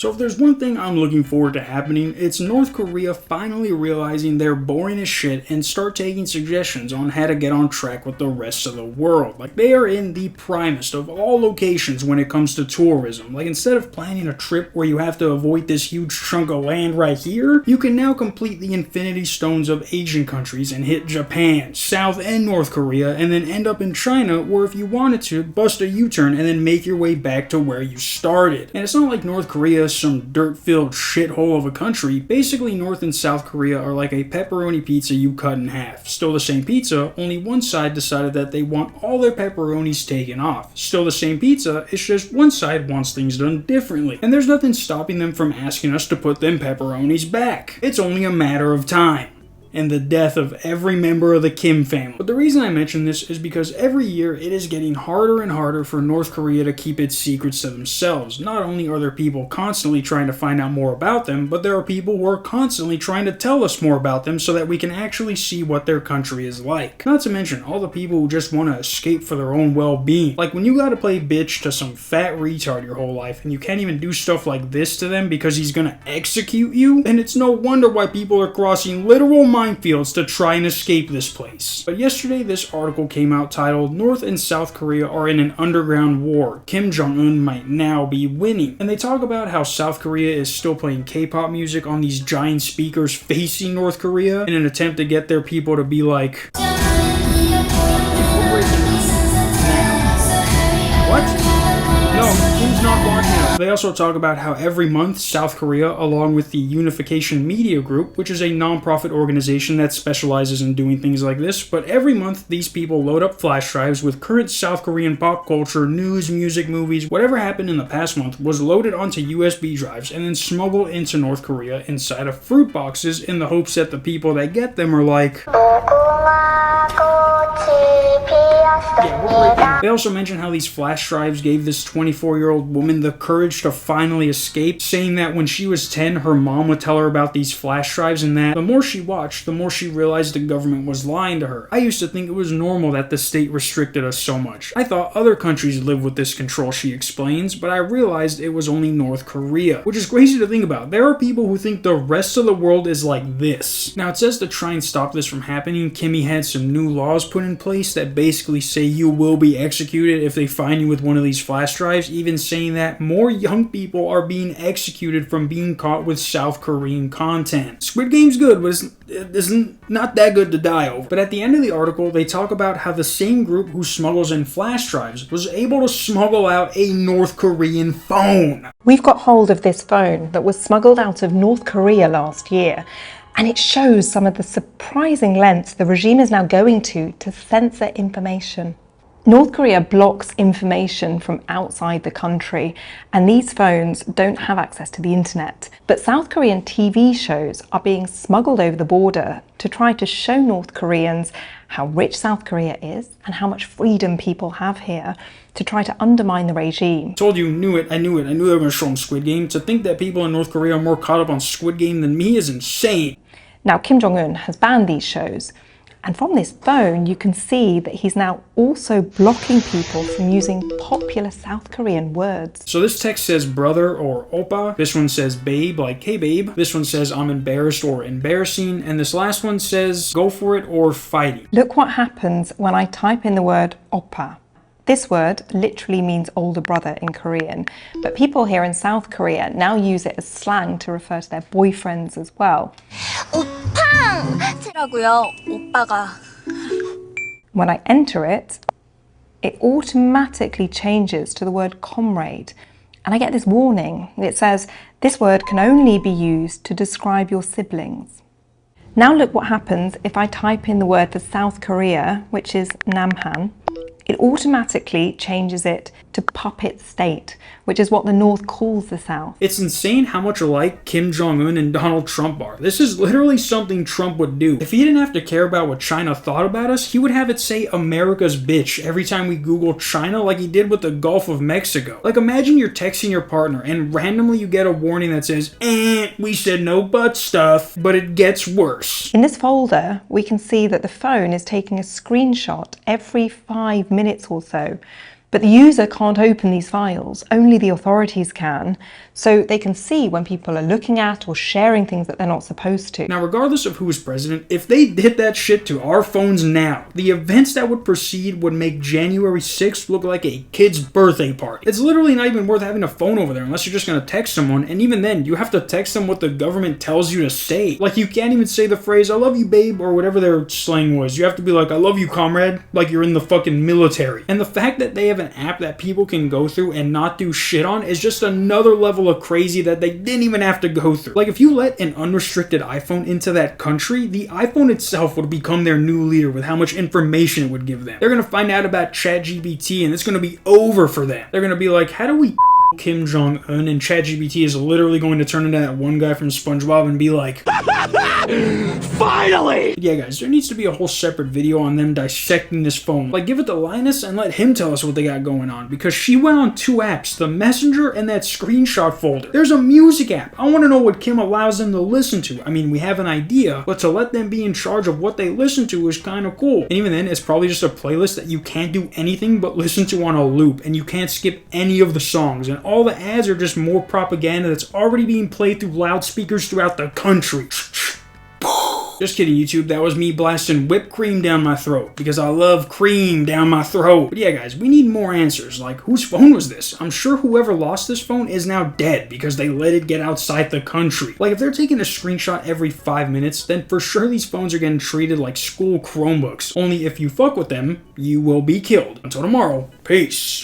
So if there's one thing I'm looking forward to happening, it's North Korea finally realizing they're boring as shit and start taking suggestions on how to get on track with the rest of the world. Like, they are in the primest of all locations when it comes to tourism. Like, instead of planning a trip where you have to avoid this huge chunk of land right here, you can now complete the infinity stones of Asian countries and hit Japan, South and North Korea, and then end up in China, where if you wanted to, bust a U-turn and then make your way back to where you started. And it's not like North Korea some dirt-filled shithole of a country. Basically, North and South Korea are like a pepperoni pizza you cut in half. Still the same pizza, only one side decided that they want all their pepperonis taken off. Still the same pizza, it's just one side wants things done differently. And there's nothing stopping them from asking us to put them pepperonis back. It's only a matter of time. And the death of every member of the Kim family. But the reason I mention this is because every year it is getting harder and harder for North Korea to keep its secrets to themselves. Not only are there people constantly trying to find out more about them, but there are people who are constantly trying to tell us more about them so that we can actually see what their country is like. Not to mention all the people who just want to escape for their own well-being. Like, when you gotta play bitch to some fat retard your whole life and you can't even do stuff like this to them because he's gonna execute you, then it's no wonder why people are crossing literal minefields to try and escape this place. But yesterday this article came out titled, "North and South Korea are in an underground war. Kim Jong-un might now be winning." And they talk about how South Korea is still playing K-pop music on these giant speakers facing North Korea in an attempt to get their people to be like, what? No, Kim's not watching it. They also talk about how every month South Korea, along with the Unification Media Group, which is a non-profit organization that specializes in doing things like this, but every month these people load up flash drives with current South Korean pop culture, news, music, movies, whatever happened in the past month was loaded onto USB drives and then smuggled into North Korea inside of fruit boxes in the hopes that the people that get them are like, They also mention how these flash drives gave this 24-year-old woman the courage to finally escape, saying that when she was 10, her mom would tell her about these flash drives and that the more she watched, the more she realized the government was lying to her. I used to think it was normal that the state restricted us so much. I thought other countries lived with this control, she explains, but I realized it was only North Korea, which is crazy to think about. There are people who think the rest of the world is like this. Now, it says to try and stop this from happening, Kimmy had some new laws put in place that basically say you will be executed if they find you with one of these flash drives, even saying that more young people are being executed from being caught with South Korean content. Squid Game's good, but it's not that good to die over. But at the end of the article, they talk about how the same group who smuggles in flash drives was able to smuggle out a North Korean phone. We've got hold of this phone that was smuggled out of North Korea last year. And it shows some of the surprising lengths the regime is now going to censor information. North Korea blocks information from outside the country, and these phones don't have access to the internet. But South Korean TV shows are being smuggled over the border to try to show North Koreans how rich South Korea is and how much freedom people have here, to try to undermine the regime. Told you, knew it, I knew they were going to show them Squid Game. To think that people in North Korea are more caught up on Squid Game than me is insane. Now, Kim Jong-un has banned these shows. And from this phone, you can see that he's now also blocking people from using popular South Korean words. So this text says brother or oppa. This one says babe, like hey babe. This one says I'm embarrassed or embarrassing. And this last one says go for it or fighting. Look what happens when I type in the word oppa. This word literally means older brother in Korean, but people here in South Korea now use it as slang to refer to their boyfriends as well. When I enter it, it automatically changes to the word comrade, and I get this warning. It says this word can only be used to describe your siblings. Now look what happens if I type in the word for South Korea, which is Namhan. It automatically changes it to puppet state, which is what the North calls the South. It's insane how much alike Kim Jong-un and Donald Trump are. This is literally something Trump would do. If he didn't have to care about what China thought about us, he would have it say America's bitch every time we Google China, like he did with the Gulf of Mexico. Like, imagine you're texting your partner and randomly you get a warning that says, we said no butt stuff, but it gets worse. In this folder, we can see that the phone is taking a screenshot every 5 minutes or so. But the user can't open these files, only the authorities can, so they can see when people are looking at or sharing things that they're not supposed to. Now, regardless of who is president, if they did that shit to our phones now, the events that would proceed would make January 6th look like a kid's birthday party. It's literally not even worth having a phone over there unless you're just gonna text someone, and even then, you have to text them what the government tells you to say. Like, you can't even say the phrase, "I love you, babe," or whatever their slang was. You have to be like, "I love you, comrade," like you're in the fucking military. And the fact that they have an app that people can go through and not do shit on is just another level of crazy that they didn't even have to go through. Like, if you let an unrestricted iPhone into that country, the iPhone itself would become their new leader with how much information it would give them. They're gonna find out about ChatGPT and it's gonna be over for them. They're gonna be like, how do we Kim Jong-un, and ChatGPT is literally going to turn into that one guy from SpongeBob and be like, finally! Yeah, guys, there needs to be a whole separate video on them dissecting this phone. Like, give it to Linus and let him tell us what they got going on, because she went on 2 apps, the Messenger and that screenshot folder. There's a music app. I want to know what Kim allows them to listen to. I mean, we have an idea, but to let them be in charge of what they listen to is kind of cool. And even then, it's probably just a playlist that you can't do anything but listen to on a loop, and you can't skip any of the songs, and all the ads are just more propaganda that's already being played through loudspeakers throughout the country. Just kidding, YouTube. That was me blasting whipped cream down my throat, because I love cream down my throat. But yeah, guys, we need more answers. Like, whose phone was this? I'm sure whoever lost this phone is now dead because they let it get outside the country. Like, if they're taking a screenshot every 5 minutes, then for sure these phones are getting treated like school Chromebooks. Only if you fuck with them, you will be killed. Until tomorrow, peace.